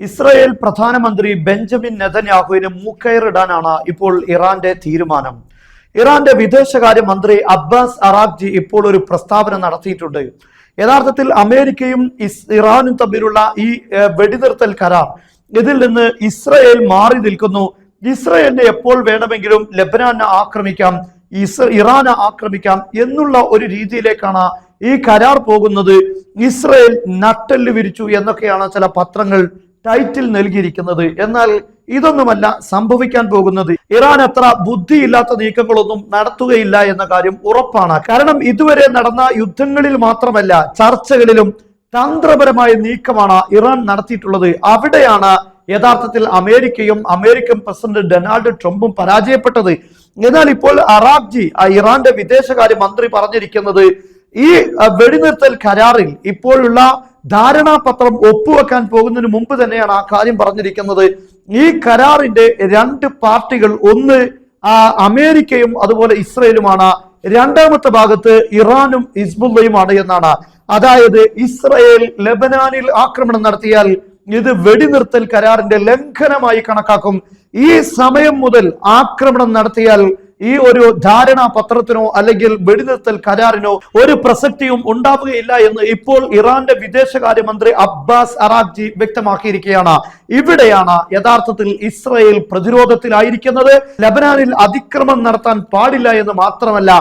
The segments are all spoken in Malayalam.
ഇസ്രായേൽ പ്രധാനമന്ത്രി ബെഞ്ചമിൻ നെതന്യാഹുവിന് മൂക്കയറിടാനാണ് ഇപ്പോൾ ഇറാന്റെ തീരുമാനം. ഇറാന്റെ വിദേശകാര്യ മന്ത്രി അബ്ബാസ് അറാഖ്ചി ഇപ്പോൾ ഒരു പ്രസ്താവന നടത്തിയിട്ടുണ്ട്. യഥാർത്ഥത്തിൽ അമേരിക്കയും ഇറാനും തമ്മിലുള്ള ഈ വെടിനിർത്തൽ കരാർ, ഇതിൽ നിന്ന് ഇസ്രായേൽ മാറി നിൽക്കുന്നു. ഇസ്രായേലിനെ എപ്പോൾ വേണമെങ്കിലും ലെബനാനെ ആക്രമിക്കാം, ഇറാനെ ആക്രമിക്കാം എന്നുള്ള ഒരു രീതിയിലേക്കാണ് ഈ കരാർ പോകുന്നത്. ഇസ്രായേൽ നട്ടെല്ല് വിരിച്ചു എന്നൊക്കെയാണ് ചില പത്രങ്ങൾ ടൈറ്റിൽ നൽകിയിരിക്കുന്നത്. എന്നാൽ ഇതൊന്നുമല്ല സംഭവിക്കാൻ പോകുന്നത്. ഇറാൻ അത്ര ബുദ്ധിയില്ലാത്ത നീക്കങ്ങളൊന്നും നടത്തുകയില്ല എന്ന കാര്യം ഉറപ്പാണ്. കാരണം ഇതുവരെ നടന്ന യുദ്ധങ്ങളിൽ മാത്രമല്ല, ചർച്ചകളിലും തന്ത്രപരമായ നീക്കമാണ് ഇറാൻ നടത്തിയിട്ടുള്ളത്. അവിടെയാണ് യഥാർത്ഥത്തിൽ അമേരിക്കയും അമേരിക്കൻ പ്രസിഡന്റ് ഡൊണാൾഡ് ട്രംപും പരാജയപ്പെട്ടത്. എന്നാൽ ഇപ്പോൾ അറാഖ്ചി, ഇറാന്റെ വിദേശകാര്യ മന്ത്രി, പറഞ്ഞിരിക്കുന്നത് ഈ വെടിനിർത്തൽ കരാറിൽ ഇപ്പോഴുള്ള ധാരണാപത്രം ഒപ്പുവെക്കാൻ പോകുന്നതിന് മുമ്പ് തന്നെയാണ് ആ കാര്യം പറഞ്ഞിരിക്കുന്നത്. ഈ കരാറിന്റെ രണ്ട് പാർട്ടികൾ, ഒന്ന് അമേരിക്കയും അതുപോലെ ഇസ്രയേലുമാണ്, രണ്ടാമത്തെ ഭാഗത്ത് ഇറാനും ഹിസ്ബുള്ളയുമാണ് എന്നാണ്. അതായത് ഇസ്രയേൽ ലെബനാനിൽ ആക്രമണം നടത്തിയാൽ ഇത് വെടിനിർത്തൽ കരാറിന്റെ ലംഘനമായി കണക്കാക്കും. ഈ സമയം മുതൽ ആക്രമണം നടത്തിയാൽ ഈ ഒരു ധാരണാപത്രത്തിനോ അല്ലെങ്കിൽ വെടിനിർത്തൽ കരാറിനോ ഒരു പ്രസക്തിയും ഉണ്ടാവുകയില്ല എന്ന് ഇപ്പോൾ ഇറാന്റെ വിദേശകാര്യമന്ത്രി അബ്ബാസ് അറാഖ്ചി വ്യക്തമാക്കിയിരിക്കുകയാണ്. ഇവിടെയാണ് യഥാർത്ഥത്തിൽ ഇസ്രായേൽ പ്രതിരോധത്തിലായിരിക്കുന്നത്. ലെബനാനിൽ അതിക്രമം നടത്താൻ പാടില്ല എന്ന് മാത്രമല്ല,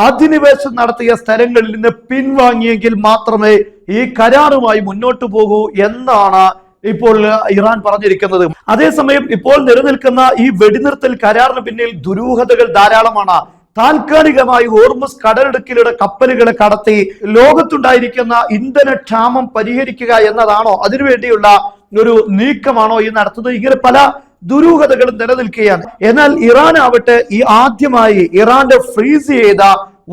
അധിനിവേശം നടത്തിയ സ്ഥലങ്ങളിൽ നിന്ന് പിൻവാങ്ങിയെങ്കിൽ മാത്രമേ ഈ കരാറുമായി മുന്നോട്ടു പോകൂ എന്നാണ് ഇപ്പോൾ ഇറാൻ പറഞ്ഞിരിക്കുന്നത്. അതേസമയം ഇപ്പോൾ നിലനിൽക്കുന്ന ഈ വെടിനിർത്തൽ കരാറിന് പിന്നിൽ ദുരൂഹതകൾ ധാരാളമാണ്. താൽക്കാലികമായി ഹോർമുസ് കടലിടുക്കിലൂടെ കപ്പലുകളെ കടത്തി ലോകത്തുണ്ടായിരിക്കുന്ന ഇന്ധനക്ഷാമം പരിഹരിക്കുക എന്നതാണോ, അതിനുവേണ്ടിയുള്ള ഒരു നീക്കമാണോ ഈ നടത്തുന്നത്? ഇങ്ങനെ പല ദുരൂഹതകളും നിലനിൽക്കുകയാണ്. എന്നാൽ ഇറാൻ ആവട്ടെ, ഈ ആദ്യമായി ഇറാന്റെ ഫ്രീസ് ചെയ്ത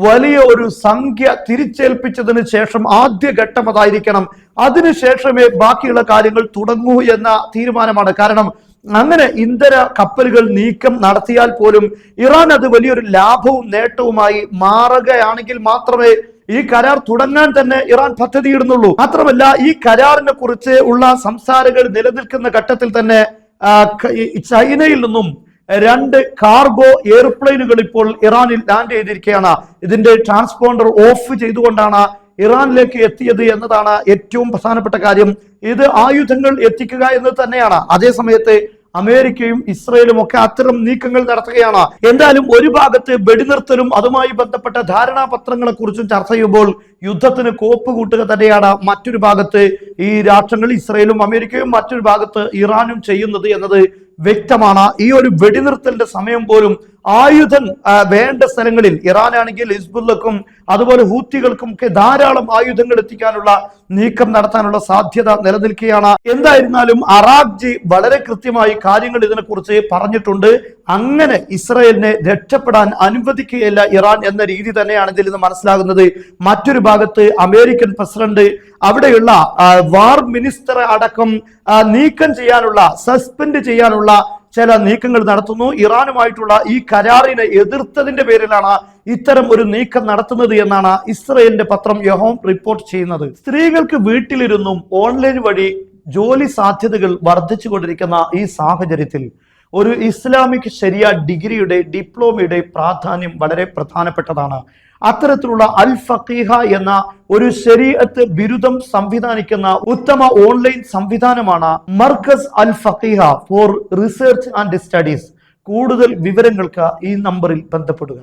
വലിയ ഒരു സംഖ്യ തിരിച്ചേൽപ്പിച്ചതിന് ശേഷം ആദ്യഘട്ടം അതായിരിക്കണം, അതിനുശേഷമേ ബാക്കിയുള്ള കാര്യങ്ങൾ തുടങ്ങൂ എന്ന തീരുമാനമാണ്. കാരണം അങ്ങനെ ഇന്ധന കപ്പലുകൾ നീക്കം നടത്തിയാൽ പോലും ഇറാൻ അത് വലിയൊരു ലാഭവും നേട്ടവുമായി മാറുകയാണെങ്കിൽ മാത്രമേ ഈ കരാർ തുടങ്ങാൻ തന്നെ ഇറാൻ പദ്ധതിയിടുന്നുള്ളൂ. മാത്രമല്ല, ഈ കരാറിനെ കുറിച്ച് ഉള്ള സംസാരങ്ങൾ നിലനിൽക്കുന്ന ഘട്ടത്തിൽ തന്നെ ചൈനയിൽ നിന്നും 2 കാർഗോ എയർപ്ലെയിനുകൾ ഇപ്പോൾ ഇറാനിൽ ലാൻഡ് ചെയ്തിരിക്കുകയാണ്. ഇതിന്റെ ട്രാൻസ്പോണ്ടർ ഓഫ് ചെയ്തുകൊണ്ടാണ് ഇറാനിലേക്ക് എത്തിയത് എന്നതാണ് ഏറ്റവും പ്രധാനപ്പെട്ട കാര്യം. ഇത് ആയുധങ്ങൾ എത്തിക്കുക എന്നത് തന്നെയാണ്. അതേസമയത്ത് അമേരിക്കയും ഇസ്രയേലും ഒക്കെ അത്തരം നീക്കങ്ങൾ നടത്തുകയാണ്. എന്തായാലും ഒരു ഭാഗത്ത് വെടിനിർത്തലും അതുമായി ബന്ധപ്പെട്ട ധാരണാപത്രങ്ങളെ കുറിച്ചും ചർച്ച ചെയ്യുമ്പോൾ യുദ്ധത്തിന് കോപ്പ് കൂട്ടുക തന്നെയാണ് മറ്റൊരു ഭാഗത്ത് ഈ രാഷ്ട്രങ്ങൾ, ഇസ്രയേലും അമേരിക്കയും, മറ്റൊരു ഭാഗത്ത് ഇറാനും ചെയ്യുന്നത് എന്നത് വ്യക്തമാണ്. ഈ ഒരു വെടിനിർത്തലിന്റെ സമയം പോലും ആയുധം വേണ്ട സ്ഥലങ്ങളിൽ ഇറാനാണെങ്കിൽ ഹിസ്ബുള്ളക്കും അതുപോലെ ഹൂത്തികൾക്കും ഒക്കെ ധാരാളം ആയുധങ്ങൾ എത്തിക്കാനുള്ള നീക്കം നടത്താനുള്ള സാധ്യത നിലനിൽക്കുകയാണ്. എന്തായിരുന്നാലും അറാഖ്ചി വളരെ കൃത്യമായി കാര്യങ്ങൾ ഇതിനെക്കുറിച്ച് പറഞ്ഞിട്ടുണ്ട്. അങ്ങനെ ഇസ്രായേലിനെ രക്ഷപ്പെടാൻ അനുവദിക്കുകയില്ല ഇറാൻ എന്ന രീതി തന്നെയാണ് ഇതിൽ നിന്ന് മനസ്സിലാകുന്നത്. മറ്റൊരു ഭാഗത്ത് അമേരിക്കൻ പ്രസിഡന്റ് അവിടെയുള്ള വാർ മിനിസ്റ്റർ അടക്കം നീക്കം ചെയ്യാനുള്ള, സസ്പെൻഡ് ചെയ്യാനുള്ള ചില നീക്കങ്ങൾ നടത്തുന്നു. ഇറാനുമായിട്ടുള്ള ഈ കരാറിനെ എതിർത്തതിന്റെ പേരിലാണ് ഇത്തരം ഒരു നീക്കം നടത്തുന്നത് എന്നാണ് ഇസ്രയേലിന്റെ പത്രം യഹോം റിപ്പോർട്ട് ചെയ്യുന്നത്. സ്ത്രീകൾക്ക് വീട്ടിലിരുന്നും ഓൺലൈൻ വഴി ജോലി സാധ്യതകൾ വർദ്ധിച്ചുകൊണ്ടിരിക്കുന്ന ഈ സാഹചര്യത്തിൽ ഒരു ഇസ്ലാമിക് ശരിയ ഡിഗ്രിയുടെ, ഡിപ്ലോമയുടെ പ്രാധാന്യം വളരെ പ്രധാനപ്പെട്ടതാണ്. അത്തരത്തിലുള്ള അൽ ഫഖീഹ എന്ന ഒരു ശരീഅത്ത് ബിരുദം സംവിധാനിക്കുന്ന ഉത്തമ ഓൺലൈൻ സംവിധാനമാണ് മർക്കസ് അൽ ഫഖീഹ ഫോർ റിസർച്ച് ആൻഡ് സ്റ്റഡീസ്. കൂടുതൽ വിവരങ്ങൾക്ക് ഈ നമ്പറിൽ ബന്ധപ്പെടുക.